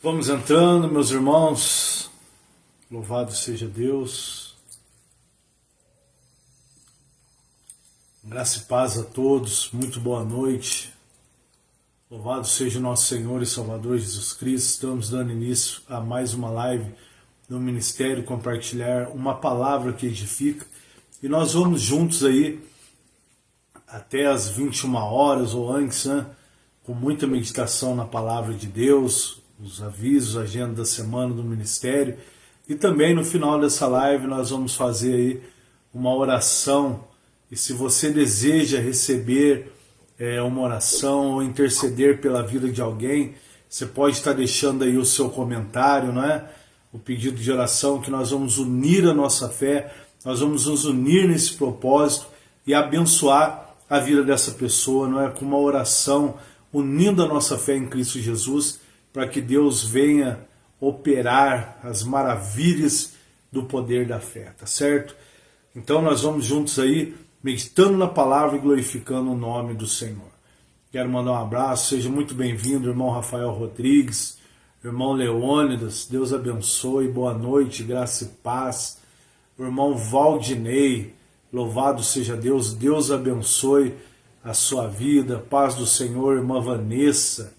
Vamos entrando, meus irmãos. Louvado seja Deus. Graça e paz a todos. Muito boa noite. Louvado seja o nosso Senhor e Salvador Jesus Cristo. Estamos dando início a mais uma live do Ministério Compartilhar uma palavra que edifica. E nós vamos juntos aí até as 21 horas ou antes, né? Com muita meditação na palavra de Deus, os avisos, a agenda da semana do Ministério. E também no final dessa live nós vamos fazer aí uma oração. E se você deseja receber uma oração ou interceder pela vida de alguém, você pode estar deixando aí o seu comentário, não é? O pedido de oração, que nós vamos unir a nossa fé, nós vamos nos unir nesse propósito e abençoar a vida dessa pessoa, não é? Com uma oração, unindo a nossa fé em Cristo Jesus, para que Deus venha operar as maravilhas do poder da fé, tá certo? Então nós vamos juntos aí, meditando na palavra e glorificando o nome do Senhor. Quero mandar um abraço, seja muito bem-vindo, irmão Rafael Rodrigues, irmão Leônidas, Deus abençoe, boa noite, graça e paz. O irmão Valdinei, louvado seja Deus, Deus abençoe a sua vida, paz do Senhor, irmã Vanessa,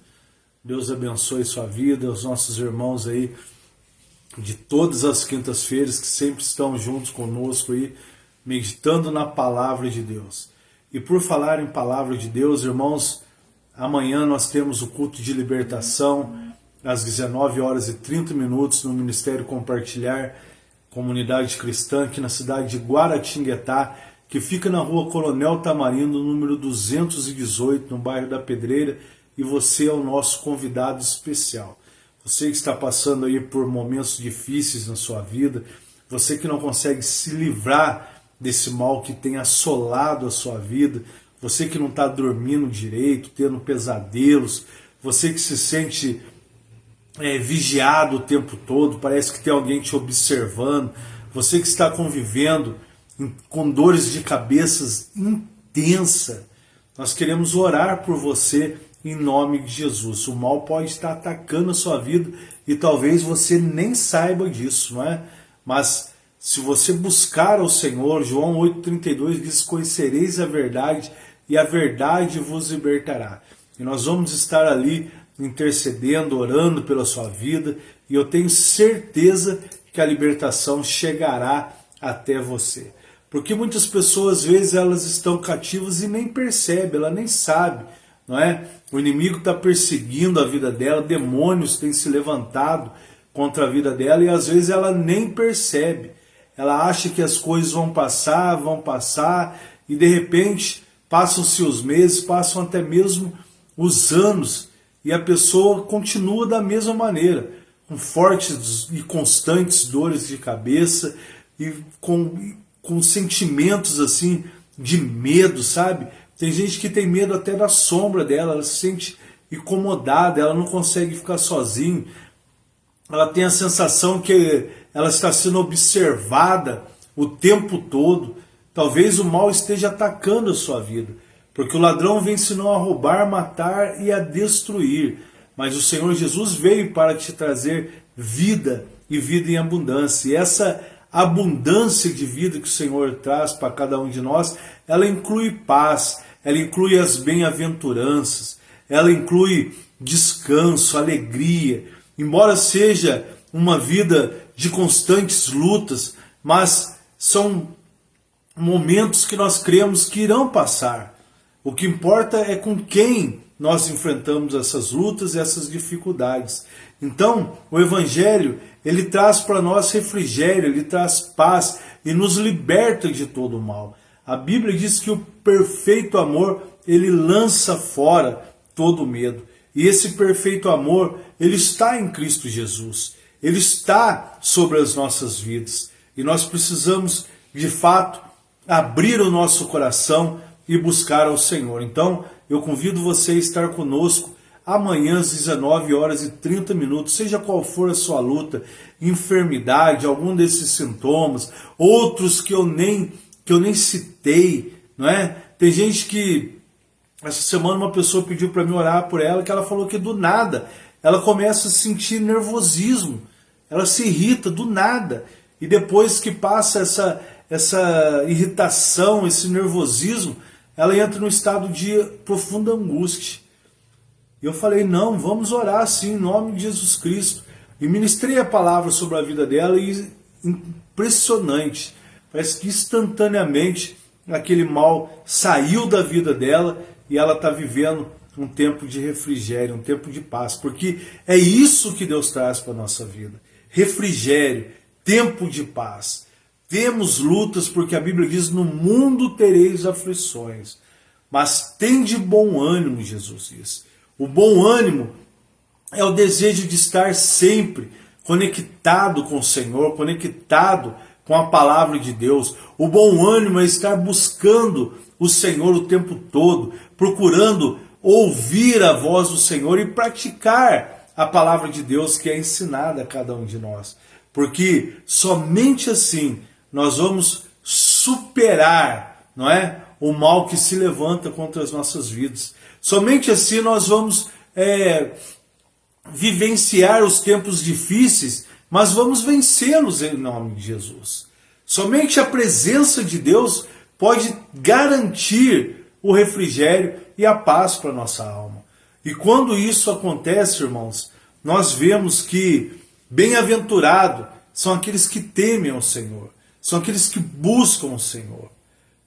Deus abençoe sua vida, os nossos irmãos aí de todas as quintas-feiras que sempre estão juntos conosco aí, meditando na palavra de Deus. E por falar em palavra de Deus, irmãos, amanhã nós temos o culto de libertação às 19 horas e 30 minutos no Ministério Compartilhar, comunidade cristã aqui na cidade de Guaratinguetá, que fica na rua Coronel Tamarindo, número 218, no bairro da Pedreira, e você é o nosso convidado especial. Você que está passando aí por momentos difíceis na sua vida, você que não consegue se livrar desse mal que tem assolado a sua vida, você que não está dormindo direito, tendo pesadelos, você que se sente vigiado o tempo todo, parece que tem alguém te observando, você que está convivendo com dores de cabeças intensa, nós queremos orar por você em nome de Jesus. O mal pode estar atacando a sua vida e talvez você nem saiba disso, não é? Mas se você buscar ao Senhor, João 8,32 diz: conhecereis a verdade e a verdade vos libertará. E nós vamos estar ali intercedendo, orando pela sua vida, e eu tenho certeza que a libertação chegará até você. Porque muitas pessoas, às vezes, elas estão cativas e nem percebem, ela nem sabe, não é? O inimigo está perseguindo a vida dela, demônios têm se levantado contra a vida dela e às vezes ela nem percebe. Ela acha que as coisas vão passar e de repente passam-se os meses, passam até mesmo os anos e a pessoa continua da mesma maneira, com fortes e constantes dores de cabeça e com sentimentos assim de medo, sabe? Tem gente que tem medo até da sombra dela, ela se sente incomodada, ela não consegue ficar sozinha, ela tem a sensação que ela está sendo observada o tempo todo. Talvez o mal esteja atacando a sua vida, porque o ladrão vem senão a roubar, matar e a destruir. Mas o Senhor Jesus veio para te trazer vida e vida em abundância. E essa abundância de vida que o Senhor traz para cada um de nós, ela inclui paz, ela inclui as bem-aventuranças, ela inclui descanso, alegria. Embora seja uma vida de constantes lutas, mas são momentos que nós cremos que irão passar. O que importa é com quem nós enfrentamos essas lutas e essas dificuldades. Então, o Evangelho, ele traz para nós refrigério, ele traz paz e nos liberta de todo o mal. A Bíblia diz que o perfeito amor, ele lança fora todo o medo. E esse perfeito amor, ele está em Cristo Jesus. Ele está sobre as nossas vidas. E nós precisamos, de fato, abrir o nosso coração e buscar ao Senhor. Então, eu convido você a estar conosco amanhã às 19 horas e 30 minutos, seja qual for a sua luta, enfermidade, algum desses sintomas, outros que eu nem citei, não é? Tem gente que, essa semana uma pessoa pediu para mim orar por ela, que ela falou que do nada ela começa a sentir nervosismo, ela se irrita do nada, e depois que passa essa irritação, esse nervosismo, ela entra num estado de profunda angústia. E eu falei, não, vamos orar assim, em nome de Jesus Cristo. E ministrei a palavra sobre a vida dela e impressionante. Parece que instantaneamente aquele mal saiu da vida dela e ela está vivendo um tempo de refrigério, um tempo de paz. Porque é isso que Deus traz para a nossa vida. Refrigério, tempo de paz. Temos lutas porque a Bíblia diz, no mundo tereis aflições. Mas tende bom ânimo, Jesus diz. O bom ânimo é o desejo de estar sempre conectado com o Senhor, conectado com a palavra de Deus. O bom ânimo é estar buscando o Senhor o tempo todo, procurando ouvir a voz do Senhor e praticar a palavra de Deus que é ensinada a cada um de nós. Porque somente assim nós vamos superar, não é, o mal que se levanta contra as nossas vidas. Somente assim nós vamos vivenciar os tempos difíceis, mas vamos vencê-los em nome de Jesus. Somente a presença de Deus pode garantir o refrigério e a paz para a nossa alma. E quando isso acontece, irmãos, nós vemos que bem-aventurado são aqueles que temem ao Senhor, são aqueles que buscam o Senhor.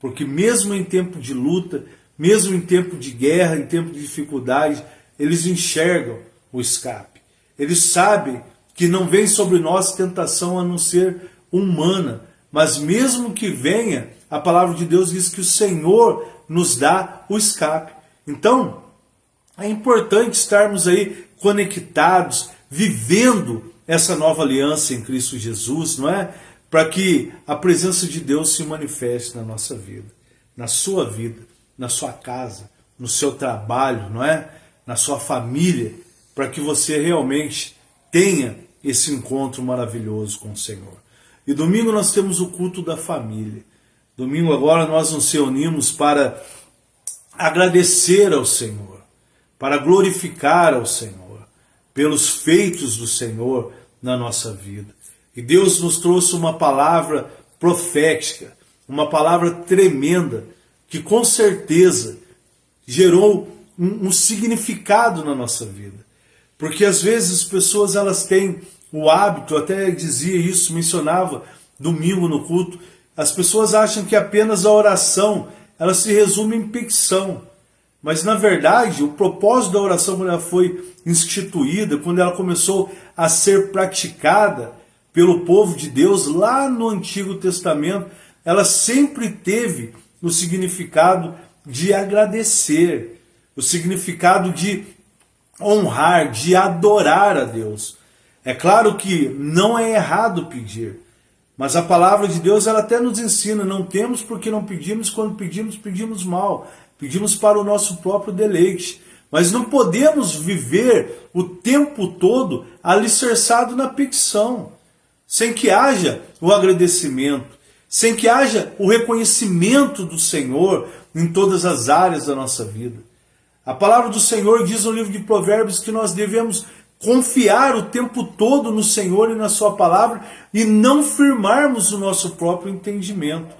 Porque mesmo em tempo de luta, mesmo em tempo de guerra, em tempo de dificuldade, eles enxergam o escape. Eles sabem que não vem sobre nós tentação a não ser humana, mas mesmo que venha, a palavra de Deus diz que o Senhor nos dá o escape. Então, é importante estarmos aí conectados, vivendo essa nova aliança em Cristo Jesus, não é? Para que a presença de Deus se manifeste na nossa vida, na sua vida, na sua casa, no seu trabalho, não é? Na sua família, para que você realmente tenha esse encontro maravilhoso com o Senhor. E domingo nós temos o culto da família. Domingo agora nós nos reunimos para agradecer ao Senhor, para glorificar ao Senhor, pelos feitos do Senhor na nossa vida. E Deus nos trouxe uma palavra profética, uma palavra tremenda, que com certeza gerou um significado na nossa vida. Porque às vezes as pessoas elas têm o hábito, eu até dizia isso, mencionava domingo no culto, as pessoas acham que apenas a oração ela se resume em petição. Mas na verdade o propósito da oração, quando ela foi instituída, quando ela começou a ser praticada pelo povo de Deus lá no Antigo Testamento, ela sempre teve o significado de agradecer, o significado de honrar, de adorar a Deus. É claro que não é errado pedir, mas a palavra de Deus ela até nos ensina, não temos porque não pedimos, quando pedimos, pedimos mal, pedimos para o nosso próprio deleite. Mas não podemos viver o tempo todo alicerçado na petição, sem que haja o agradecimento, sem que haja o reconhecimento do Senhor em todas as áreas da nossa vida. A palavra do Senhor diz no livro de Provérbios que nós devemos confiar o tempo todo no Senhor e na sua palavra e não firmarmos o nosso próprio entendimento.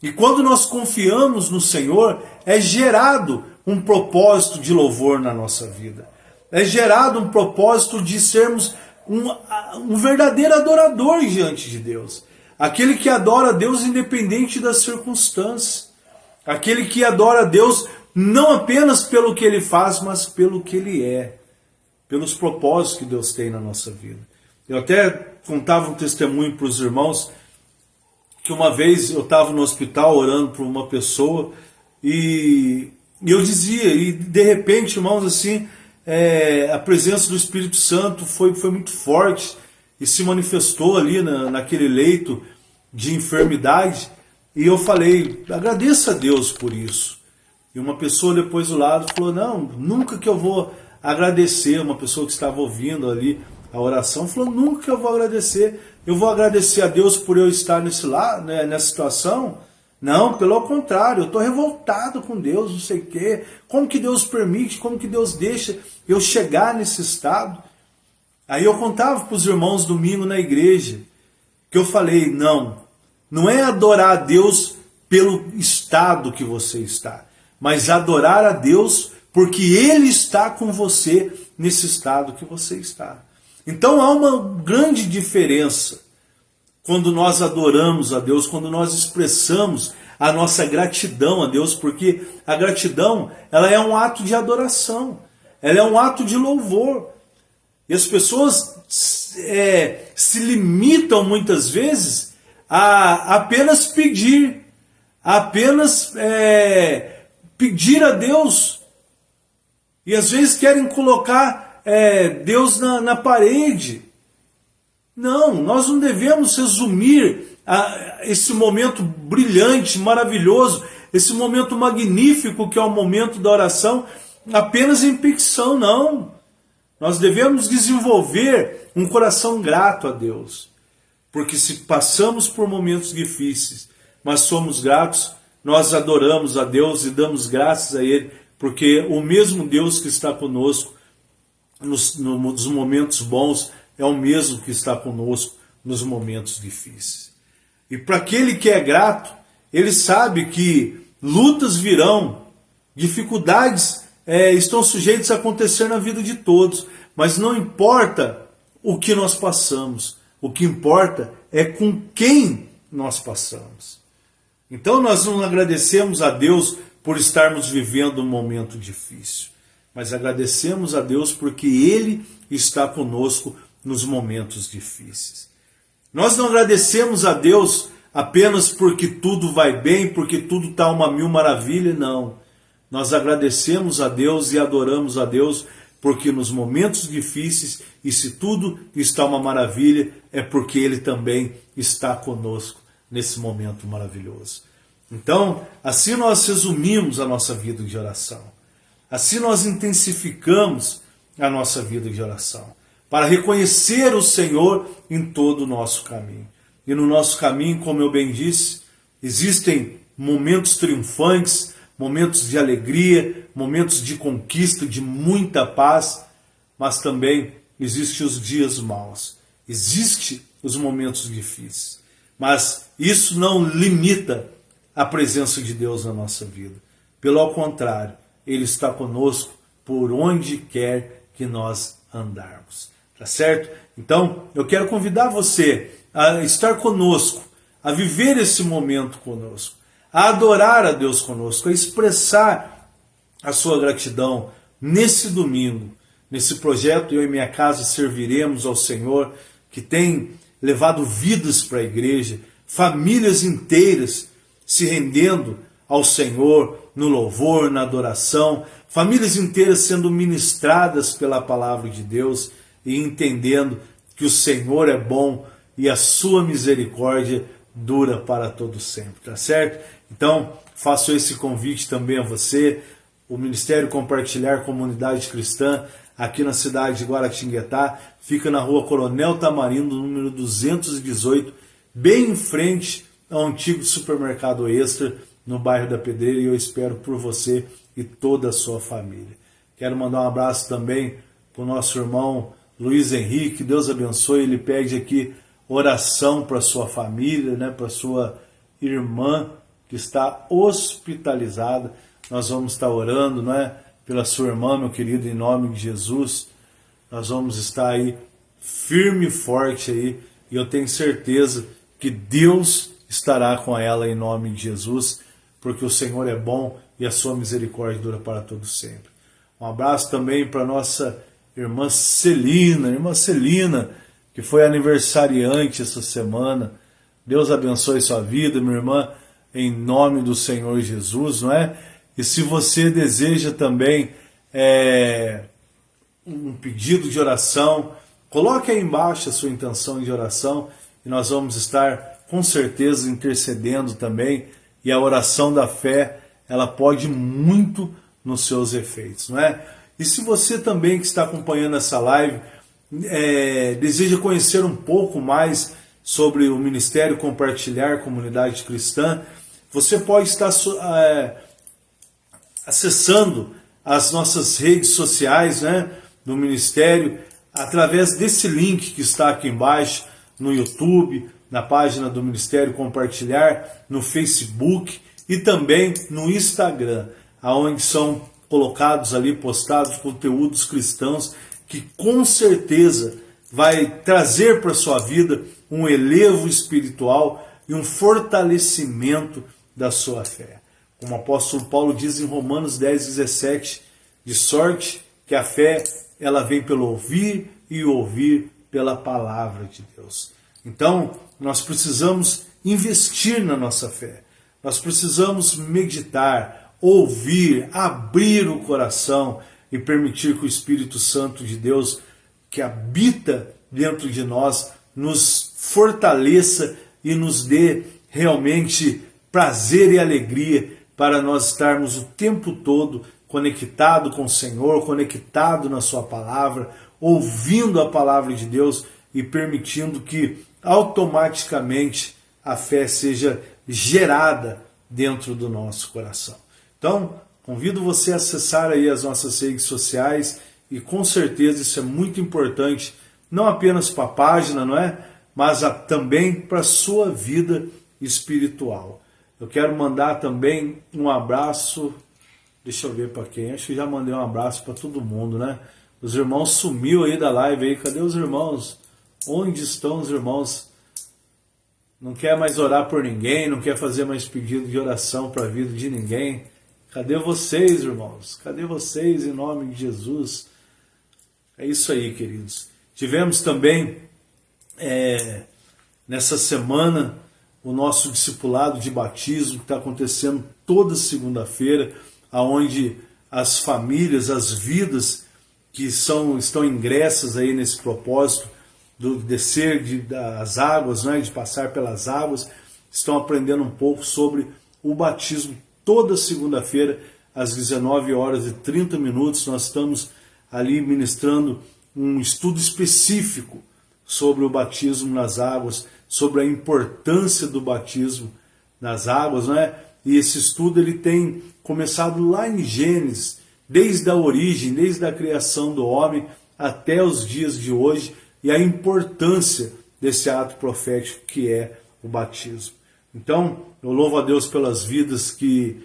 E quando nós confiamos no Senhor, é gerado um propósito de louvor na nossa vida. É gerado um propósito de sermos um verdadeiro adorador diante de Deus. Aquele que adora a Deus independente das circunstâncias. Aquele que adora a Deus não apenas pelo que Ele faz, mas pelo que Ele é. Pelos propósitos que Deus tem na nossa vida. Eu até contava um testemunho para os irmãos, que uma vez eu estava no hospital orando por uma pessoa, e eu dizia, e de repente, irmãos, assim, a presença do Espírito Santo foi muito forte, e se manifestou ali naquele leito de enfermidade, e eu falei, agradeça a Deus por isso. E uma pessoa depois do lado falou, não, nunca que eu vou agradecer. Uma pessoa que estava ouvindo ali a oração falou, nunca que eu vou agradecer. Eu vou agradecer a Deus por eu estar nessa situação? Não, pelo contrário, eu estou revoltado com Deus, não sei o quê. Como que Deus permite, como que Deus deixa eu chegar nesse estado? Aí eu contava para os irmãos domingo na igreja, que eu falei, não é adorar a Deus pelo estado que você está, mas adorar a Deus porque Ele está com você nesse estado que você está. Então há uma grande diferença quando nós adoramos a Deus, quando nós expressamos a nossa gratidão a Deus, porque a gratidão ela é um ato de adoração, ela é um ato de louvor. E as pessoas se limitam muitas vezes a apenas pedir, pedir a Deus. E às vezes querem colocar Deus na parede. Não, nós não devemos resumir esse momento brilhante, maravilhoso, esse momento magnífico que é o momento da oração apenas em petição, não. Nós devemos desenvolver um coração grato a Deus. Porque se passamos por momentos difíceis, mas somos gratos, nós adoramos a Deus e damos graças a Ele, porque o mesmo Deus que está conosco nos momentos bons é o mesmo que está conosco nos momentos difíceis. E para aquele que é grato, ele sabe que lutas virão, dificuldades estão sujeitas a acontecer na vida de todos, mas não importa o que nós passamos, o que importa é com quem nós passamos. Então nós não agradecemos a Deus por estarmos vivendo um momento difícil, mas agradecemos a Deus porque Ele está conosco nos momentos difíceis. Nós não agradecemos a Deus apenas porque tudo vai bem, porque tudo está uma mil maravilha, não. Nós agradecemos a Deus e adoramos a Deus porque nos momentos difíceis, e se tudo está uma maravilha, é porque Ele também está conosco nesse momento maravilhoso. Então, assim nós resumimos a nossa vida de oração. Assim nós intensificamos a nossa vida de oração, para reconhecer o Senhor em todo o nosso caminho. E no nosso caminho, como eu bem disse, existem momentos triunfantes, momentos de alegria, momentos de conquista, de muita paz, mas também existem os dias maus, existem os momentos difíceis. Mas isso não limita a presença de Deus na nossa vida. Pelo contrário, Ele está conosco por onde quer que nós andarmos. Tá certo? Então, eu quero convidar você a estar conosco, a viver esse momento conosco, a adorar a Deus conosco, a expressar a sua gratidão nesse domingo, nesse projeto Eu e Minha Casa Serviremos ao Senhor, que tem levado vidas para a igreja, famílias inteiras se rendendo ao Senhor no louvor, na adoração, famílias inteiras sendo ministradas pela palavra de Deus e entendendo que o Senhor é bom e a sua misericórdia dura para todo sempre, tá certo? Então, faço esse convite também a você, o Ministério Compartilhar Comunidade Cristã, aqui na cidade de Guaratinguetá, fica na rua Coronel Tamarindo, número 218, bem em frente ao antigo supermercado Extra, no bairro da Pedreira, e eu espero por você e toda a sua família. Quero mandar um abraço também para o nosso irmão Luiz Henrique, Deus abençoe, ele pede aqui oração para sua família, né, para sua irmã que está hospitalizada. Nós vamos estar orando, né, pela sua irmã, meu querido, em nome de Jesus. Nós vamos estar aí firme e forte aí, e eu tenho certeza que Deus estará com ela em nome de Jesus, porque o Senhor é bom e a sua misericórdia dura para todo sempre. Um abraço também para nossa irmã Celina, que foi aniversariante essa semana. Deus abençoe sua vida, minha irmã, em nome do Senhor Jesus, não é? E se você deseja também um pedido de oração, coloque aí embaixo a sua intenção de oração e nós vamos estar com certeza intercedendo também, e a oração da fé, ela pode muito nos seus efeitos, não é? E se você também que está acompanhando essa live deseja conhecer um pouco mais sobre o Ministério Compartilhar Comunidade Cristã, você pode estar acessando as nossas redes sociais, né, do Ministério. através desse link que está aqui embaixo, no YouTube, na página do Ministério Compartilhar, no Facebook e também no Instagram, onde são colocados ali, postados conteúdos cristãos que com certeza vai trazer para a sua vida um elevo espiritual e um fortalecimento da sua fé. Como o apóstolo Paulo diz em Romanos 10:17, de sorte que a fé ela vem pelo ouvir e ouvir pela palavra de Deus. Então, nós precisamos investir na nossa fé. Nós precisamos meditar, ouvir, abrir o coração e permitir que o Espírito Santo de Deus, que habita dentro de nós, nos fortaleça e nos dê realmente prazer e alegria para nós estarmos o tempo todo conectado com o Senhor, conectado na sua palavra, ouvindo a palavra de Deus e permitindo que automaticamente a fé seja gerada dentro do nosso coração. Então, convido você a acessar aí as nossas redes sociais e com certeza isso é muito importante, não apenas para a página, não é? Mas também para a sua vida espiritual. Eu quero mandar também um abraço, deixa eu ver para quem, acho que já mandei um abraço para todo mundo, né? Os irmãos sumiu aí da live aí, cadê os irmãos? Onde estão os irmãos? Não quer mais orar por ninguém, não quer fazer mais pedido de oração para a vida de ninguém. Cadê vocês, irmãos? Cadê vocês em nome de Jesus? É isso aí, queridos. Tivemos também, nessa semana, o nosso discipulado de batismo, que está acontecendo toda segunda-feira, onde as famílias, as vidas que estão ingressas aí nesse propósito, do descer das águas, né, de passar pelas águas, estão aprendendo um pouco sobre o batismo. Toda segunda-feira, às 19h30, nós estamos ali ministrando um estudo específico sobre o batismo nas águas, sobre a importância do batismo nas águas, né? E esse estudo ele tem começado lá em Gênesis, desde a origem, desde a criação do homem até os dias de hoje, e a importância desse ato profético que é o batismo. Então, eu louvo a Deus pelas vidas que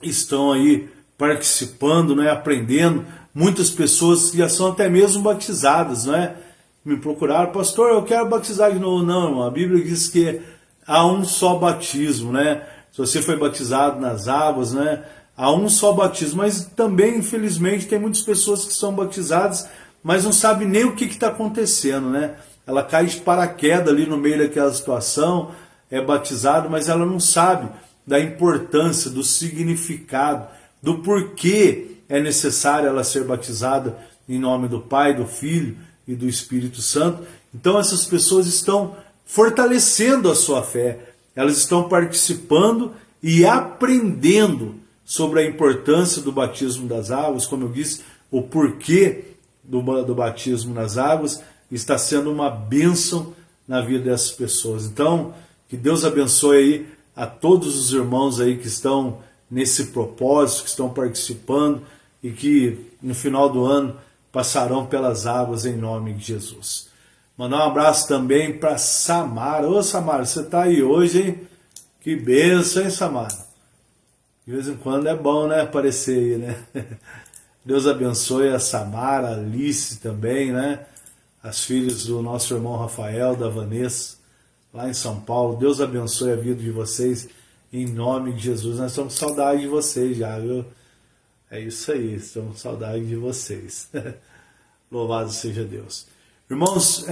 estão aí participando, né, aprendendo. Muitas pessoas que já são até mesmo batizadas, né? Me procuraram, pastor, eu quero batizar de novo. Não, irmão, a Bíblia diz que há um só batismo, né? Se você foi batizado nas águas, né? Há um só batismo, mas também, infelizmente, tem muitas pessoas que são batizadas, mas não sabe nem o que está acontecendo, né? Ela cai de paraquedas ali no meio daquela situação, é batizada, mas ela não sabe da importância, do significado, do porquê é necessário ela ser batizada em nome do Pai, do Filho e do Espírito Santo. Então essas pessoas estão fortalecendo a sua fé, elas estão participando e aprendendo sobre a importância do batismo das águas, como eu disse, o porquê do batismo nas águas, está sendo uma bênção na vida dessas pessoas. Então, que Deus abençoe aí a todos os irmãos aí que estão nesse propósito, que estão participando e que no final do ano passarão pelas águas em nome de Jesus. Mandar um abraço também para Samara. Ô Samara, você está aí hoje, hein? Que bênção, hein, Samara? De vez em quando é bom, né, aparecer aí, né? Deus abençoe a Samara, a Alice também, né? As filhas do nosso irmão Rafael, da Vanessa, lá em São Paulo. Deus abençoe a vida de vocês, em nome de Jesus. Nós estamos com saudade de vocês já, viu? É isso aí, estamos com saudade de vocês. Louvado seja Deus. Irmãos,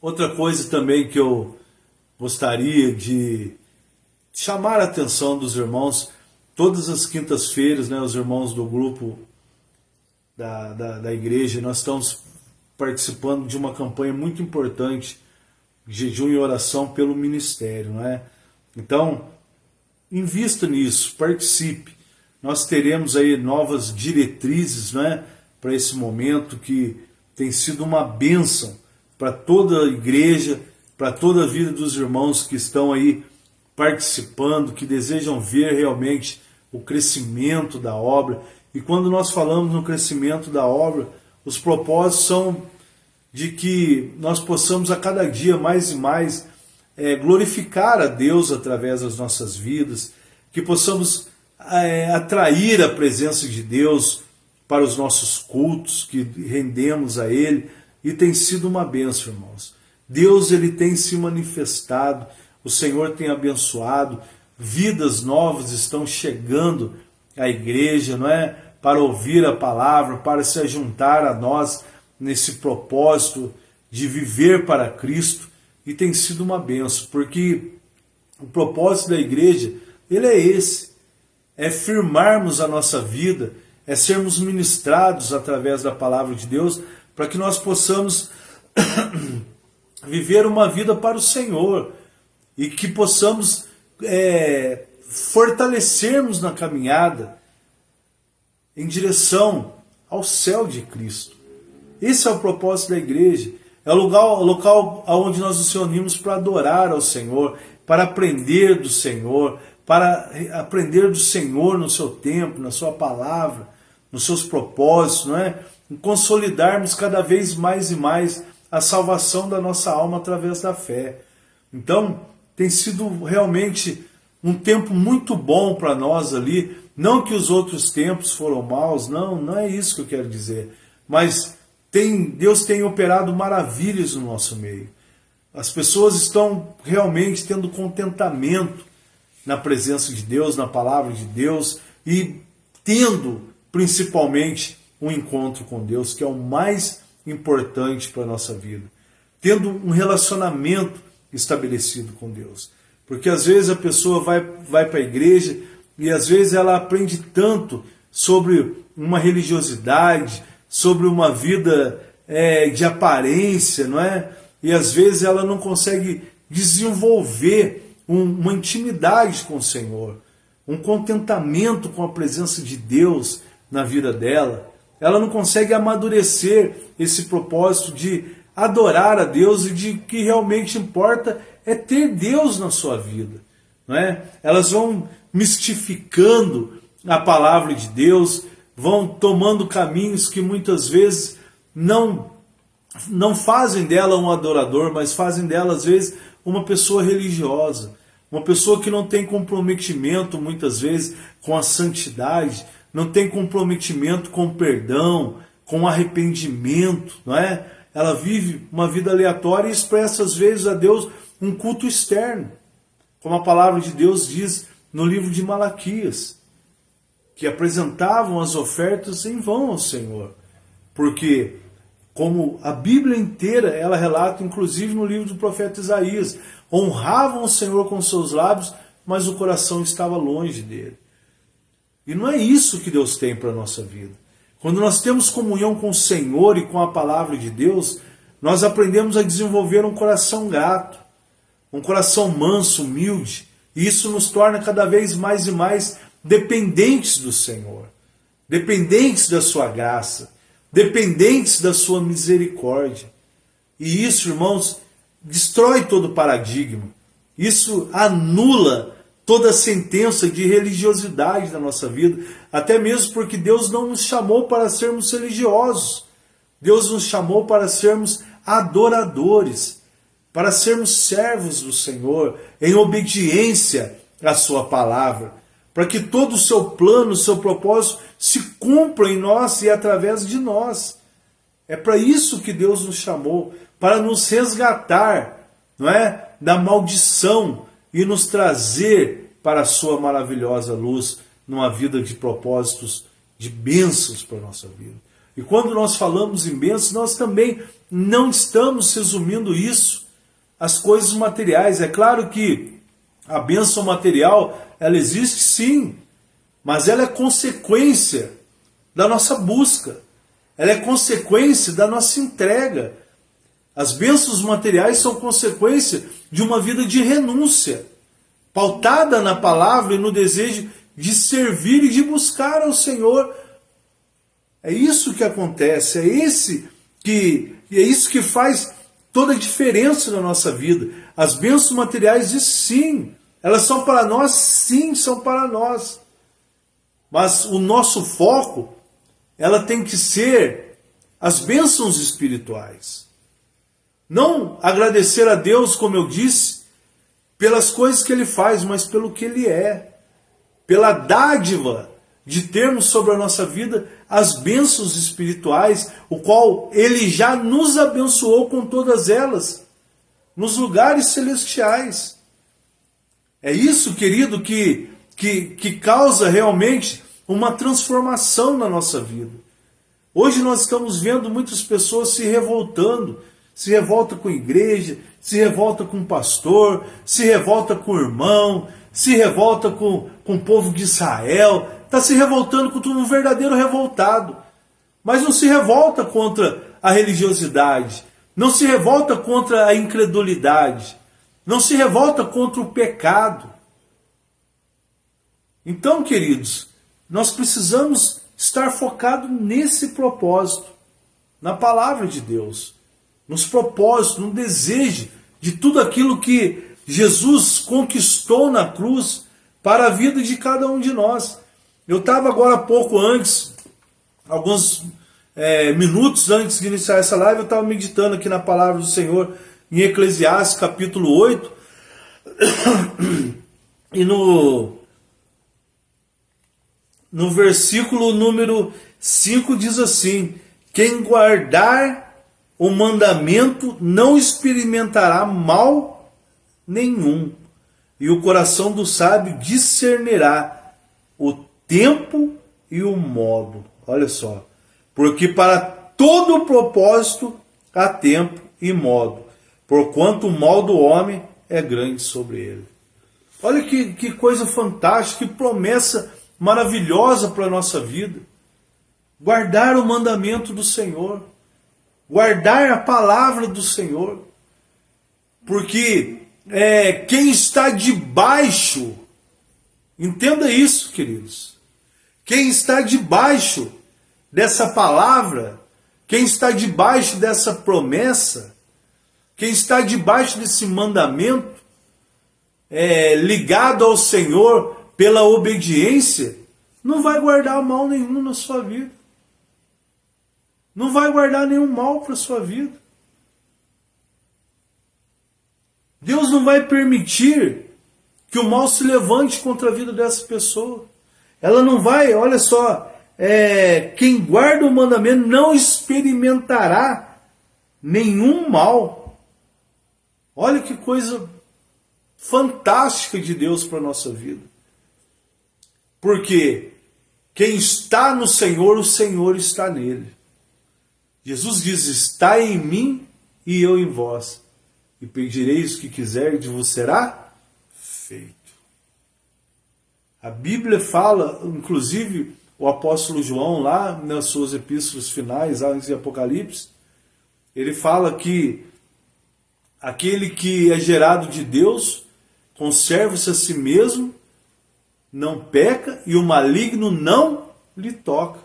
outra coisa também que eu gostaria de chamar a atenção dos irmãos, todas as quintas-feiras, né, os irmãos do grupo da igreja, nós estamos participando de uma campanha muito importante, jejum e oração pelo ministério, não é? Então, invista nisso, participe. Nós teremos aí novas diretrizes, né, para esse momento que tem sido uma bênção para toda a igreja, para toda a vida dos irmãos que estão aí participando, que desejam ver realmente o crescimento da obra. E quando nós falamos no crescimento da obra, Os propósitos são de que nós possamos a cada dia mais e mais glorificar a Deus através das nossas vidas, que possamos atrair a presença de Deus para os nossos cultos, que rendemos a Ele, e tem sido uma bênção, irmãos. Deus, Ele tem se manifestado, o Senhor tem abençoado, vidas novas estão chegando à igreja, não é? Para ouvir a palavra, para se ajuntar a nós nesse propósito de viver para Cristo, e tem sido uma bênção, porque o propósito da igreja, ele é esse, é firmarmos a nossa vida, é sermos ministrados através da palavra de Deus, para que nós possamos viver uma vida para o Senhor, e que possamos fortalecermos na caminhada em direção ao céu de Cristo. Esse é o propósito da igreja. É o local onde nós nos reunimos para adorar ao Senhor, para aprender do Senhor, para aprender do Senhor no seu tempo, na sua palavra, nos seus propósitos, não é? E consolidarmos cada vez mais e mais a salvação da nossa alma através da fé. Então, tem sido realmente um tempo muito bom para nós ali. Não que os outros tempos foram maus, não é isso que eu quero dizer. Mas Deus tem operado maravilhas no nosso meio. As pessoas estão realmente tendo contentamento na presença de Deus, na palavra de Deus, e tendo principalmente um encontro com Deus, que é o mais importante para a nossa vida. Tendo um relacionamento estabelecido com Deus. Porque às vezes a pessoa vai para a igreja e às vezes ela aprende tanto sobre uma religiosidade, sobre uma vida de aparência, não é? E às vezes ela não consegue desenvolver uma intimidade com o Senhor, um contentamento com a presença de Deus na vida dela. Ela não consegue amadurecer esse propósito de adorar a Deus, e de que realmente importa é ter Deus na sua vida, não é? Elas vão mistificando a palavra de Deus, vão tomando caminhos que muitas vezes não fazem dela um adorador, mas fazem dela às vezes uma pessoa religiosa, uma pessoa que não tem comprometimento muitas vezes com a santidade, não tem comprometimento com o perdão, com o arrependimento, não é? Ela vive uma vida aleatória e expressa às vezes a Deus um culto externo, como a palavra de Deus diz no livro de Malaquias, que apresentavam as ofertas em vão ao Senhor, porque como a Bíblia inteira ela relata, inclusive no livro do profeta Isaías, honravam o Senhor com seus lábios, mas o coração estava longe dele. E não é isso que Deus tem para a nossa vida. Quando nós temos comunhão com o Senhor e com a palavra de Deus, nós aprendemos a desenvolver um coração grato, um coração manso, humilde, e isso nos torna cada vez mais e mais dependentes do Senhor, dependentes da sua graça, dependentes da sua misericórdia. E isso, irmãos, destrói todo paradigma. Isso anula toda a sentença de religiosidade da nossa vida, até mesmo porque Deus não nos chamou para sermos religiosos. Deus nos chamou para sermos adoradores, para sermos servos do Senhor, em obediência à sua palavra, para que todo o seu plano, o seu propósito se cumpra em nós e através de nós. É para isso que Deus nos chamou, para nos resgatar, não é, da maldição e nos trazer para a sua maravilhosa luz numa vida de propósitos, de bênçãos para a nossa vida. E quando nós falamos em bênçãos, nós também não estamos resumindo isso às coisas materiais. É claro que a bênção material, ela existe sim, mas ela é consequência da nossa busca, ela é consequência da nossa entrega. As bênçãos materiais são consequência de uma vida de renúncia, pautada na palavra e no desejo de servir e de buscar ao Senhor. É isso que acontece, é isso que faz toda a diferença na nossa vida. As bênçãos materiais, sim, elas são para nós, sim, são para nós. Mas o nosso foco, ela tem que ser as bênçãos espirituais. Não agradecer a Deus, como eu disse, pelas coisas que Ele faz, mas pelo que Ele é. Pela dádiva de termos sobre a nossa vida as bênçãos espirituais, o qual Ele já nos abençoou com todas elas, nos lugares celestiais. É isso, querido, que causa realmente uma transformação na nossa vida. Hoje nós estamos vendo muitas pessoas se revoltando, se revolta com a igreja, se revolta com o pastor, se revolta com o irmão, se revolta com o povo de Israel, está se revoltando com tudo, um verdadeiro revoltado. Mas não se revolta contra a religiosidade, não se revolta contra a incredulidade, não se revolta contra o pecado. Então, queridos, nós precisamos estar focados nesse propósito, na palavra de Deus, nos propósitos, no desejo de tudo aquilo que Jesus conquistou na cruz para a vida de cada um de nós. Eu estava agora há pouco antes, alguns minutos antes de iniciar essa live, eu estava meditando aqui na palavra do Senhor em Eclesiastes capítulo 8, e no versículo número 5 diz assim: quem guardar o mandamento não experimentará mal nenhum, e o coração do sábio discernirá o tempo e o modo. Olha só, porque para todo propósito há tempo e modo, porquanto o mal do homem é grande sobre ele. Olha que coisa fantástica, que promessa maravilhosa para a nossa vida. Guardar o mandamento do Senhor, guardar a palavra do Senhor, porque quem está debaixo, entenda isso, queridos, quem está debaixo dessa palavra, quem está debaixo dessa promessa, quem está debaixo desse mandamento, ligado ao Senhor pela obediência, não vai guardar mal nenhum na sua vida. Não vai guardar nenhum mal para a sua vida. Deus não vai permitir que o mal se levante contra a vida dessa pessoa. Ela não vai, olha só, quem guarda o mandamento não experimentará nenhum mal. Olha que coisa fantástica de Deus para a nossa vida. Porque quem está no Senhor, o Senhor está nele. Jesus diz: está em mim e eu em vós, e pedireis o que quiser de vos será feito. A Bíblia fala, inclusive o apóstolo João, lá nas suas epístolas finais, lá em Apocalipse, ele fala que aquele que é gerado de Deus conserva-se a si mesmo, não peca, e o maligno não lhe toca.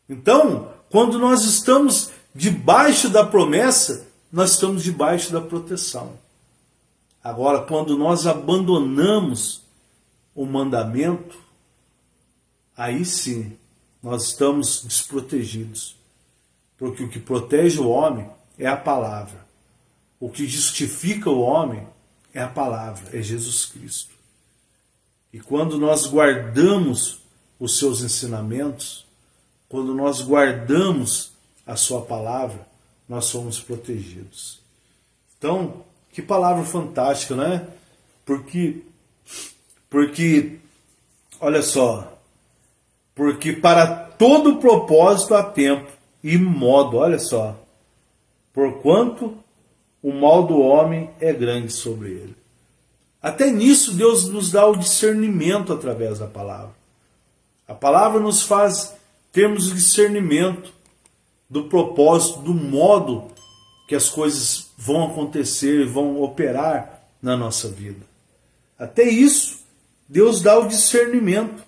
Então, quando nós estamos debaixo da promessa, nós estamos debaixo da proteção. Agora, quando nós abandonamos o mandamento, aí sim, nós estamos desprotegidos. Porque o que protege o homem é a palavra. O que justifica o homem é a palavra, é Jesus Cristo. E quando nós guardamos os seus ensinamentos, quando nós guardamos a sua palavra, nós somos protegidos. Então, que palavra fantástica, né? Porque olha só, porque para todo propósito há tempo e modo, olha só, porquanto o mal do homem é grande sobre ele. Até nisso Deus nos dá o discernimento através da palavra. A palavra nos faz termos o discernimento do propósito, do modo que as coisas vão acontecer, vão operar na nossa vida. Até isso, Deus dá o discernimento.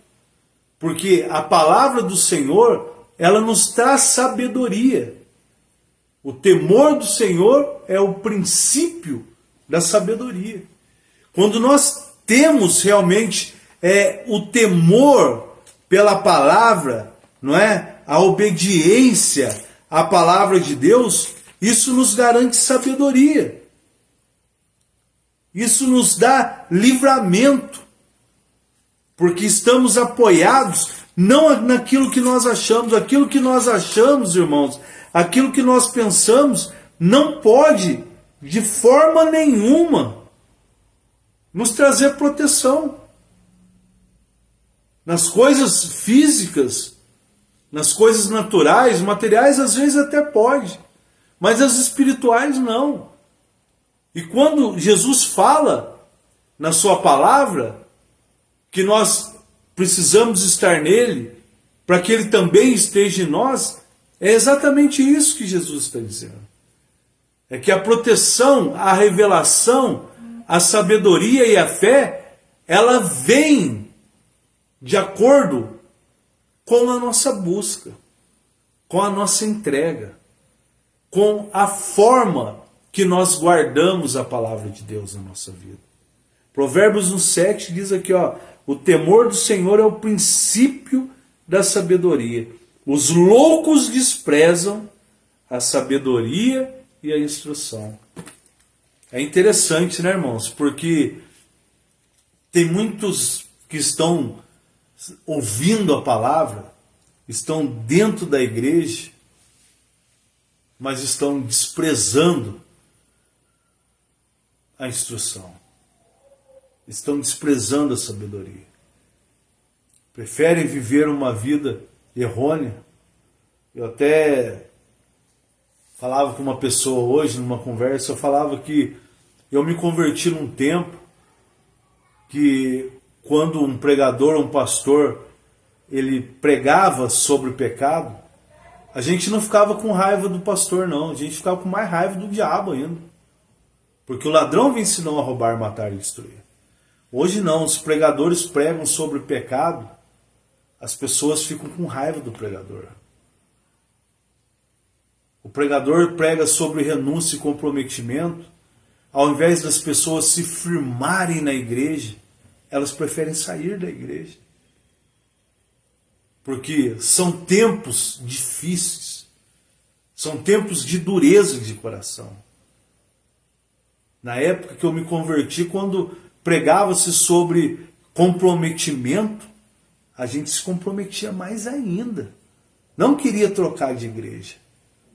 Porque a palavra do Senhor, ela nos traz sabedoria. O temor do Senhor é o princípio da sabedoria. Quando nós temos realmente o temor pela palavra, não é? a obediência à palavra de Deus, isso nos garante sabedoria. Isso nos dá livramento. Porque estamos apoiados não naquilo que nós achamos. Aquilo que nós achamos, irmãos, aquilo que nós pensamos, não pode, de forma nenhuma, nos trazer proteção. Nas coisas físicas, nas coisas naturais, materiais, às vezes até pode, mas as espirituais não. E quando Jesus fala na sua palavra que nós precisamos estar nele para que ele também esteja em nós, é exatamente isso que Jesus está dizendo. É que a proteção, a revelação, a sabedoria e a fé, ela vem de acordo com a nossa busca, com a nossa entrega, com a forma que nós guardamos a palavra de Deus na nossa vida. Provérbios 1,7 diz aqui, o temor do Senhor é o princípio da sabedoria. Os loucos desprezam a sabedoria e a instrução. É interessante, né, irmãos? Porque tem muitos que estão ouvindo a palavra, estão dentro da igreja, mas estão desprezando a instrução. Estão desprezando a sabedoria. Preferem viver uma vida errônea. Eu até falava com uma pessoa hoje, numa conversa, eu falava que eu me converti num tempo que quando um pregador, um pastor, ele pregava sobre o pecado, a gente não ficava com raiva do pastor, não. A gente ficava com mais raiva do diabo ainda. Porque o ladrão vem senão a roubar, matar e destruir. Hoje não, os pregadores pregam sobre o pecado, as pessoas ficam com raiva do pregador. O pregador prega sobre renúncia e comprometimento, ao invés das pessoas se firmarem na igreja, elas preferem sair da igreja. Porque são tempos difíceis, são tempos de dureza de coração. Na época que eu me converti, quando pregava-se sobre comprometimento, a gente se comprometia mais ainda. Não queria trocar de igreja.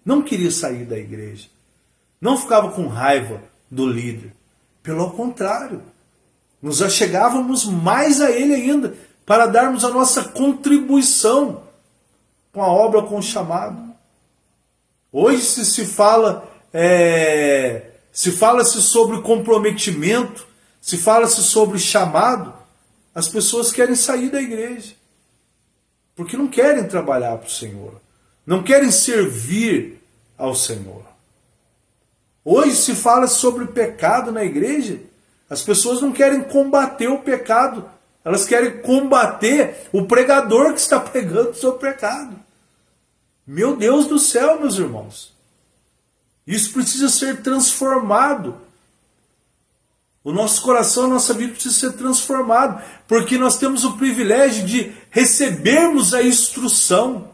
Não queria sair da igreja. Não ficava com raiva do líder. Pelo contrário, nos achegávamos mais a ele ainda, para darmos a nossa contribuição com a obra, com o chamado. Hoje se fala-se sobre comprometimento, se fala-se sobre chamado, as pessoas querem sair da igreja, porque não querem trabalhar para o Senhor, não querem servir ao Senhor. Hoje se fala sobre pecado na igreja, as pessoas não querem combater o pecado, elas querem combater o pregador que está pregando sobre o pecado. Meu Deus do céu, meus irmãos, isso precisa ser transformado. O nosso coração, a nossa vida precisa ser transformado, porque nós temos o privilégio de recebermos a instrução.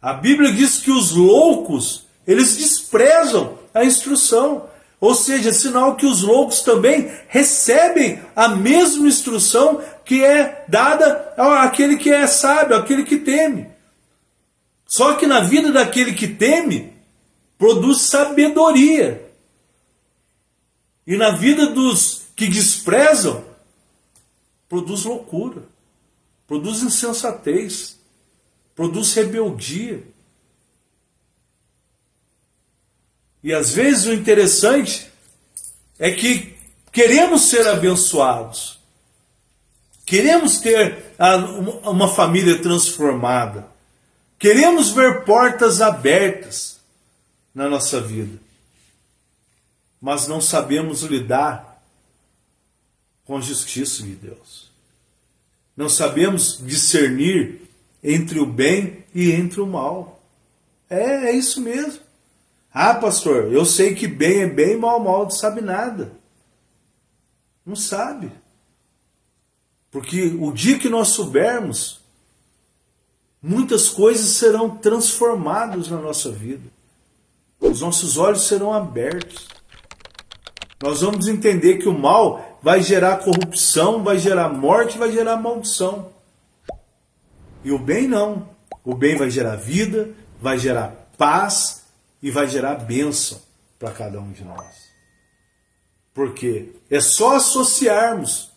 A Bíblia diz que os loucos, eles desprezam a instrução. Ou seja, é sinal que os loucos também recebem a mesma instrução que é dada àquele que é sábio, àquele que teme. Só que na vida daquele que teme, produz sabedoria. E na vida dos que desprezam, produz loucura, produz insensatez, produz rebeldia. E às vezes o interessante é que queremos ser abençoados, queremos ter uma família transformada, queremos ver portas abertas na nossa vida, mas não sabemos lidar com a justiça de Deus. Não sabemos discernir entre o bem e entre o mal. É isso mesmo. Ah, pastor, eu sei que bem é bem, mal é mal, não sabe nada. Não sabe. Porque o dia que nós soubermos muitas coisas serão transformadas na nossa vida. Os nossos olhos serão abertos. Nós vamos entender que o mal vai gerar corrupção, vai gerar morte, vai gerar maldição. E o bem não. O bem vai gerar vida, vai gerar paz e vai gerar bênção para cada um de nós. Porque é só associarmos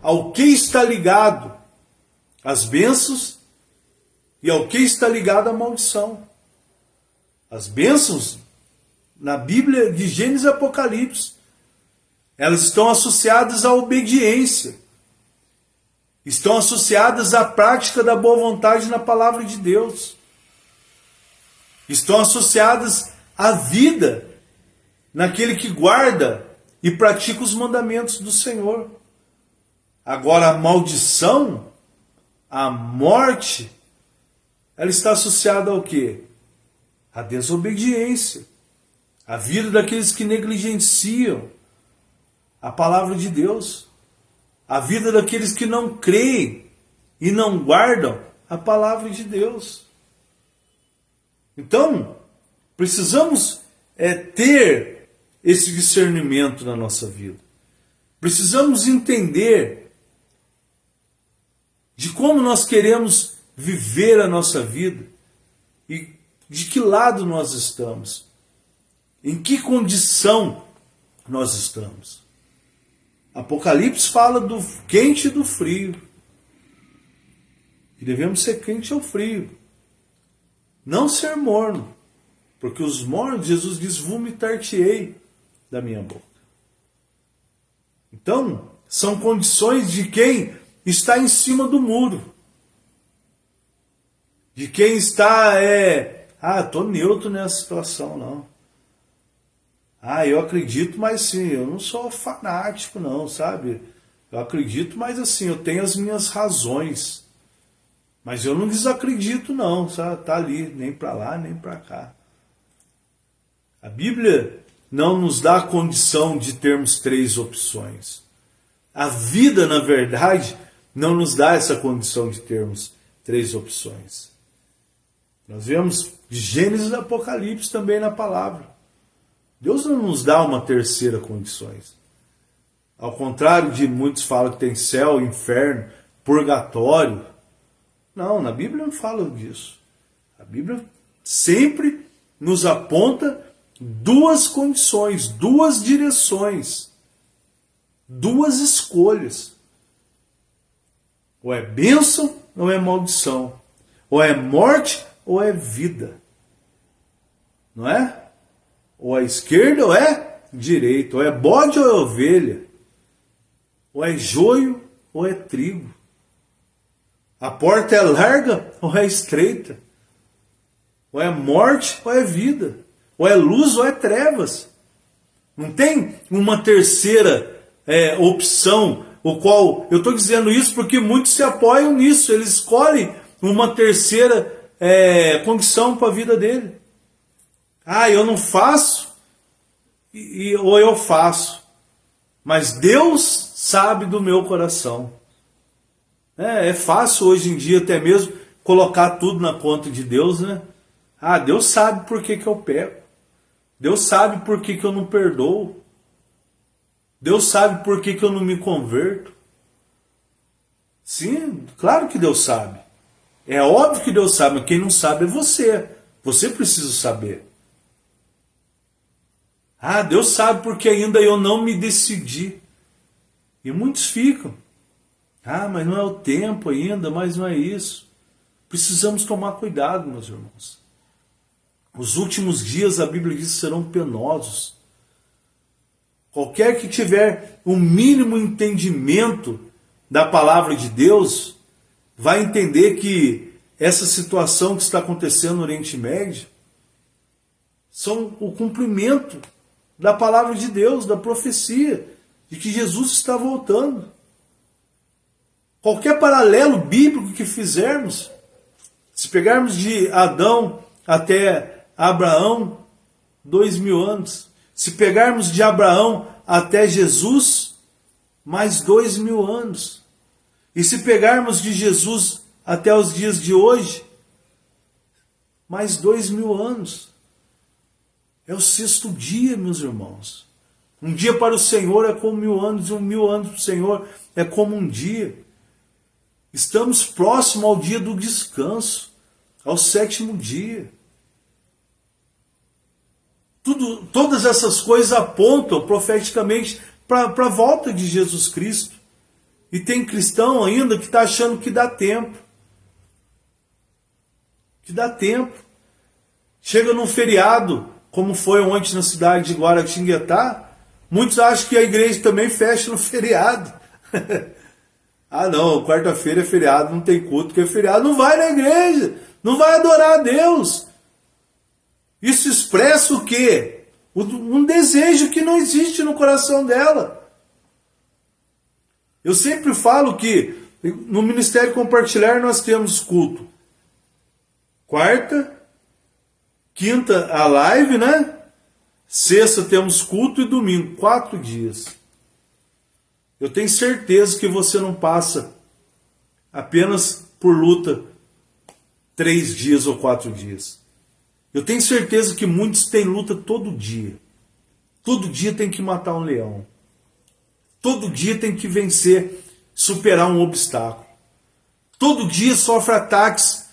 ao que está ligado às bênçãos e ao que está ligado à maldição. As bênçãos na Bíblia de Gênesis e Apocalipse, elas estão associadas à obediência, estão associadas à prática da boa vontade na palavra de Deus, estão associadas à vida naquele que guarda e pratica os mandamentos do Senhor. Agora a maldição, a morte, ela está associada ao quê? A desobediência, a vida daqueles que negligenciam a palavra de Deus, a vida daqueles que não creem e não guardam a palavra de Deus. Então, precisamos ter esse discernimento na nossa vida. Precisamos entender de como nós queremos viver a nossa vida e de que lado nós estamos, em que condição nós estamos. Apocalipse fala do quente e do frio. E devemos ser quente ou frio. Não ser morno. Porque os mornos, Jesus diz, vomitar-te-ei da minha boca. Então, são condições de quem está em cima do muro. De quem está, estou neutro nessa situação, não. Eu acredito, mas sim, eu não sou fanático, não, sabe? Eu acredito, mas assim, eu tenho as minhas razões. Mas eu não desacredito, não, sabe? Tá ali, nem para lá, nem para cá. A Bíblia não nos dá a condição de termos três opções. A vida, na verdade, não nos dá essa condição de termos três opções. Nós vemos Gênesis e Apocalipse também na palavra. Deus não nos dá uma terceira condição. Ao contrário de muitos falam que tem céu, inferno, purgatório. Não, na Bíblia não fala disso. A Bíblia sempre nos aponta duas condições, duas direções, duas escolhas. Ou é bênção ou é maldição. Ou é morte ou é vida. Não é? Ou é esquerda ou é direita. Ou é bode ou é ovelha. Ou é joio ou é trigo. A porta é larga ou é estreita. Ou é morte ou é vida. Ou é luz ou é trevas. Não tem uma terceira opção, o qual eu estou dizendo isso porque muitos se apoiam nisso. Eles escolhem uma terceira condição para a vida dele. Eu não faço ou eu faço. Mas Deus sabe do meu coração. É fácil hoje em dia até mesmo colocar tudo na conta de Deus, né? Deus sabe por que eu peco. Deus sabe por que eu não perdoo. Deus sabe por que eu não me converto. Sim, claro que Deus sabe. É óbvio que Deus sabe, mas quem não sabe é você. Você precisa saber. Deus sabe porque ainda eu não me decidi. E muitos ficam. Mas não é o tempo ainda, mas não é isso. Precisamos tomar cuidado, meus irmãos. Os últimos dias, a Bíblia diz, serão penosos. Qualquer que tiver um mínimo entendimento da palavra de Deus, vai entender que essa situação que está acontecendo no Oriente Médio são o cumprimento da palavra de Deus, da profecia, de que Jesus está voltando. Qualquer paralelo bíblico que fizermos, se pegarmos de Adão até Abraão, 2000 anos. Se pegarmos de Abraão até Jesus, mais 2000 anos. E se pegarmos de Jesus até os dias de hoje, mais 2000 anos. É o sexto dia, meus irmãos. Um dia para o Senhor é como 1000 anos, e 1000 anos para o Senhor é como um dia. Estamos próximos ao dia do descanso, ao sétimo dia. Todas essas coisas apontam profeticamente para a volta de Jesus Cristo. E tem cristão ainda que está achando que dá tempo. Que dá tempo. Chega num feriado, como foi ontem na cidade de Guaratinguetá, muitos acham que a igreja também fecha no feriado. Ah não, quarta-feira é feriado, não tem culto, que é feriado, não vai na igreja, não vai adorar a Deus. Isso expressa o quê? Um desejo que não existe no coração dela. Eu sempre falo que no Ministério Compartilhar nós temos culto. Quarta, quinta a live, né? Sexta temos culto e domingo, 4 dias. Eu tenho certeza que você não passa apenas por luta 3 dias ou 4 dias. Eu tenho certeza que muitos têm luta todo dia. Todo dia tem que matar um leão. Todo dia tem que vencer, superar um obstáculo. Todo dia sofre ataques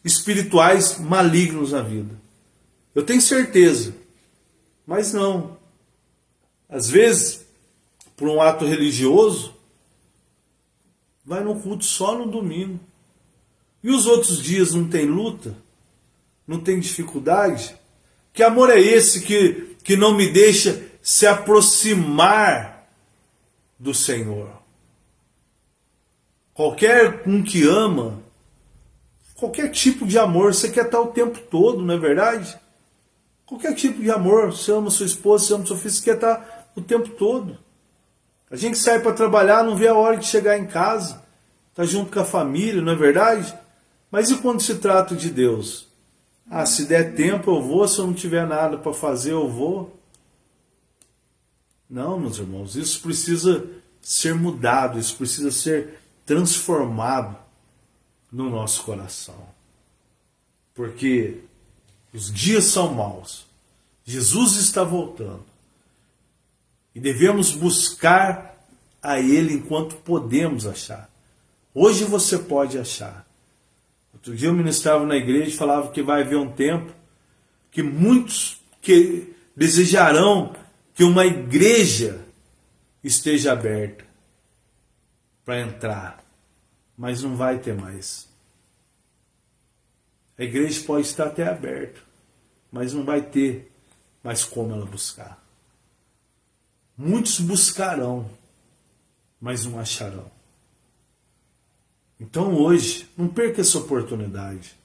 espirituais malignos na vida. Eu tenho certeza. Mas não. Às vezes, por um ato religioso, vai no culto só no domingo. E os outros dias não tem luta? Não tem dificuldade? Que amor é esse que não me deixa se aproximar do Senhor? Qualquer um que ama, qualquer tipo de amor, você quer estar o tempo todo, não é verdade? Qualquer tipo de amor, você ama sua esposa, você ama seu filho, você quer estar o tempo todo. A gente sai para trabalhar, não vê a hora de chegar em casa, tá junto com a família, não é verdade? Mas e quando se trata de Deus? Ah, se der tempo eu vou, se eu não tiver nada para fazer eu vou. Não, meus irmãos, isso precisa ser mudado, isso precisa ser transformado no nosso coração. Porque os dias são maus, Jesus está voltando e devemos buscar a Ele enquanto podemos achar. Hoje você pode achar. Outro dia eu ministrava na igreja e falava que vai haver um tempo que muitos que desejarão que uma igreja esteja aberta para entrar, mas não vai ter mais. A igreja pode estar até aberta, mas não vai ter mais como ela buscar. Muitos buscarão, mas não acharão. Então hoje, não perca essa oportunidade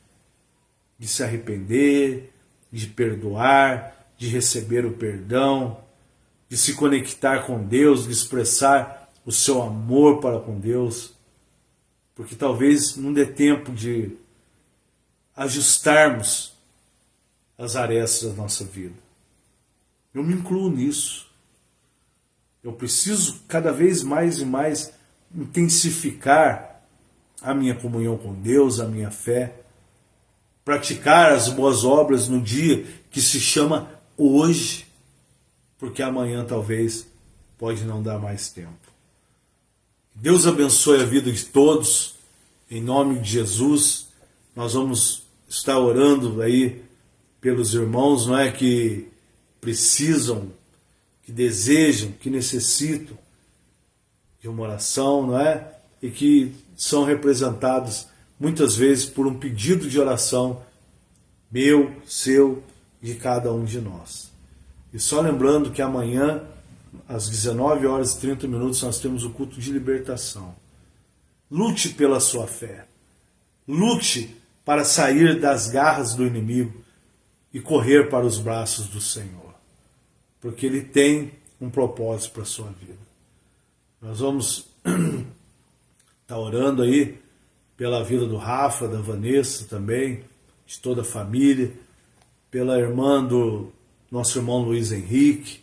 de se arrepender, de perdoar, de receber o perdão, de se conectar com Deus, de expressar o seu amor para com Deus, porque talvez não dê tempo de ajustarmos as arestas da nossa vida. Eu me incluo nisso. Eu preciso cada vez mais e mais intensificar a minha comunhão com Deus, a minha fé, praticar as boas obras no dia que se chama hoje, porque amanhã talvez pode não dar mais tempo. Deus abençoe a vida de todos, em nome de Jesus. Nós vamos estar orando aí pelos irmãos, não é, que precisam, que desejam, que necessitam de uma oração, não é? E que são representados muitas vezes por um pedido de oração meu, seu, de cada um de nós. E só lembrando que amanhã, às 19h30, nós temos o culto de libertação. Lute pela sua fé. Lute para sair das garras do inimigo e correr para os braços do Senhor. Porque Ele tem um propósito para a sua vida. Nós vamos estar orando aí pela vida do Rafa, da Vanessa também, de toda a família, pela irmã do nosso irmão Luiz Henrique,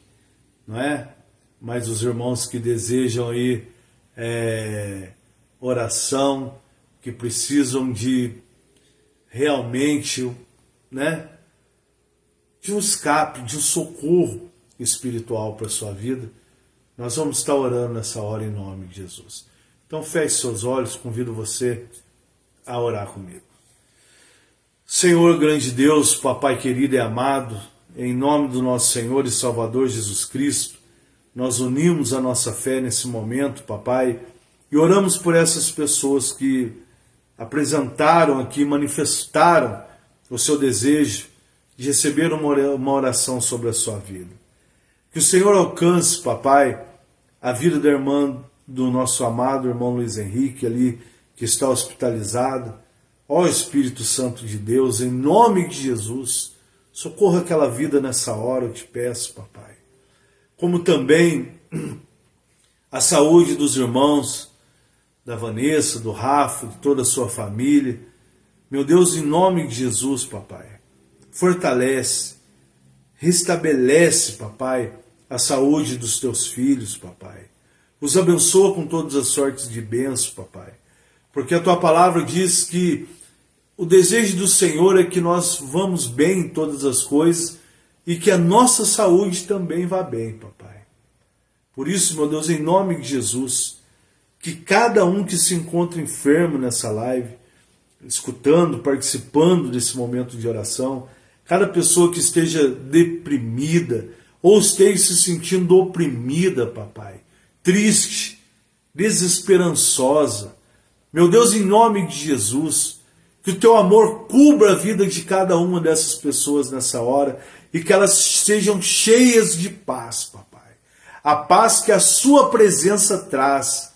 não é? Mas os irmãos que desejam aí oração que precisam de realmente, né, de um escape, de um socorro espiritual para a sua vida, nós vamos estar orando nessa hora em nome de Jesus. Então feche seus olhos, convido você a orar comigo. Senhor grande Deus, Papai querido e amado, em nome do nosso Senhor e Salvador Jesus Cristo, nós unimos a nossa fé nesse momento, Papai, e oramos por essas pessoas que apresentaram aqui, manifestaram o seu desejo de receber uma oração sobre a sua vida. Que o Senhor alcance, Papai, a vida da irmã do nosso amado irmão Luiz Henrique ali, que está hospitalizado. Ó Espírito Santo de Deus, em nome de Jesus, socorra aquela vida nessa hora, eu te peço, Papai. Como também a saúde dos irmãos, da Vanessa, do Rafa, de toda a sua família. Meu Deus, em nome de Jesus, Papai, fortalece, restabelece, Papai, a saúde dos teus filhos, Papai. Os abençoa com todas as sortes de bênção, Papai. Porque a tua palavra diz que o desejo do Senhor é que nós vamos bem em todas as coisas e que a nossa saúde também vá bem, Papai. Por isso, meu Deus, em nome de Jesus, que cada um que se encontra enfermo nessa live, escutando, participando desse momento de oração, cada pessoa que esteja deprimida ou esteja se sentindo oprimida, Papai, triste, desesperançosa, meu Deus, em nome de Jesus, que o teu amor cubra a vida de cada uma dessas pessoas nessa hora e que elas sejam cheias de paz, Papai. A paz que a sua presença traz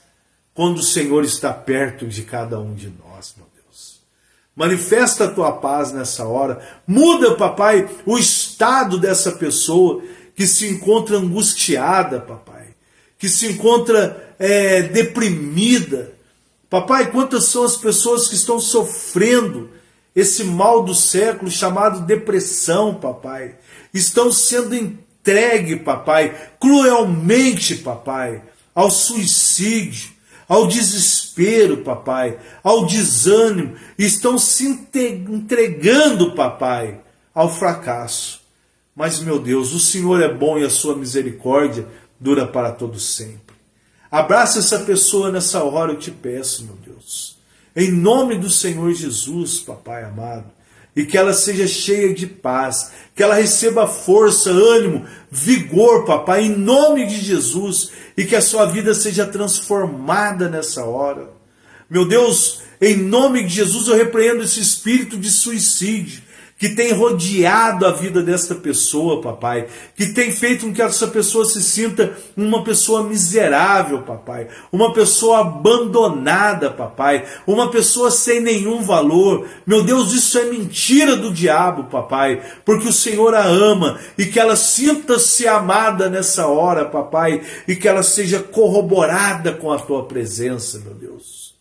quando o Senhor está perto de cada um de nós, meu Deus. Manifesta a tua paz nessa hora. Muda, Papai, o estado dessa pessoa que se encontra angustiada, Papai, que se encontra deprimida. Papai, quantas são as pessoas que estão sofrendo esse mal do século chamado depressão, Papai. Estão sendo entregue, Papai, cruelmente, Papai, ao suicídio, ao desespero, Papai, ao desânimo. Estão se entregando, Papai, ao fracasso. Mas, meu Deus, o Senhor é bom e a sua misericórdia dura para todo sempre. Abraça essa pessoa nessa hora, eu te peço, meu Deus. Em nome do Senhor Jesus, Papai amado. E que ela seja cheia de paz. Que ela receba força, ânimo, vigor, Papai, em nome de Jesus. E que a sua vida seja transformada nessa hora. Meu Deus, em nome de Jesus eu repreendo esse espírito de suicídio que tem rodeado a vida desta pessoa, Papai, que tem feito com que essa pessoa se sinta uma pessoa miserável, Papai, uma pessoa abandonada, Papai, uma pessoa sem nenhum valor. Meu Deus, isso é mentira do diabo, Papai, porque o Senhor a ama e que ela sinta-se amada nessa hora, Papai, e que ela seja corroborada com a tua presença, meu Deus.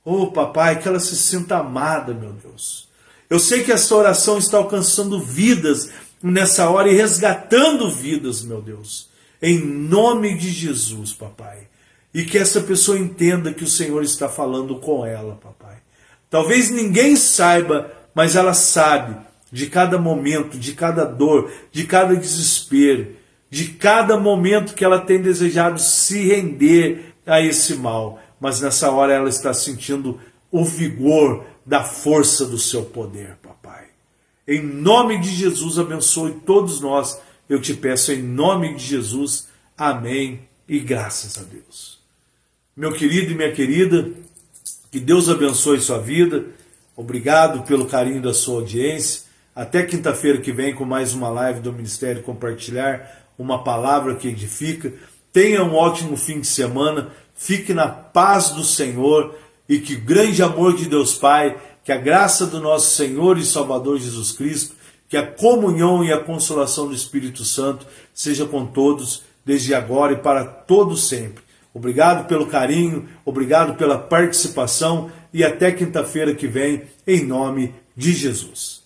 Oh, Papai, que ela se sinta amada, meu Deus. Eu sei que essa oração está alcançando vidas nessa hora e resgatando vidas, meu Deus. Em nome de Jesus, Papai. E que essa pessoa entenda que o Senhor está falando com ela, Papai. Talvez ninguém saiba, mas ela sabe de cada momento, de cada dor, de cada desespero, de cada momento que ela tem desejado se render a esse mal. Mas nessa hora ela está sentindo o vigor da força do seu poder, Papai. Em nome de Jesus, abençoe todos nós. Eu te peço em nome de Jesus. Amém e graças a Deus. Meu querido e minha querida, que Deus abençoe sua vida. Obrigado pelo carinho da sua audiência. Até quinta-feira que vem com mais uma live do Ministério Compartilhar, uma palavra que edifica. Tenha um ótimo fim de semana. Fique na paz do Senhor. E que o grande amor de Deus Pai, que a graça do nosso Senhor e Salvador Jesus Cristo, que a comunhão e a consolação do Espírito Santo seja com todos, desde agora e para todo sempre. Obrigado pelo carinho, obrigado pela participação e até quinta-feira que vem, em nome de Jesus.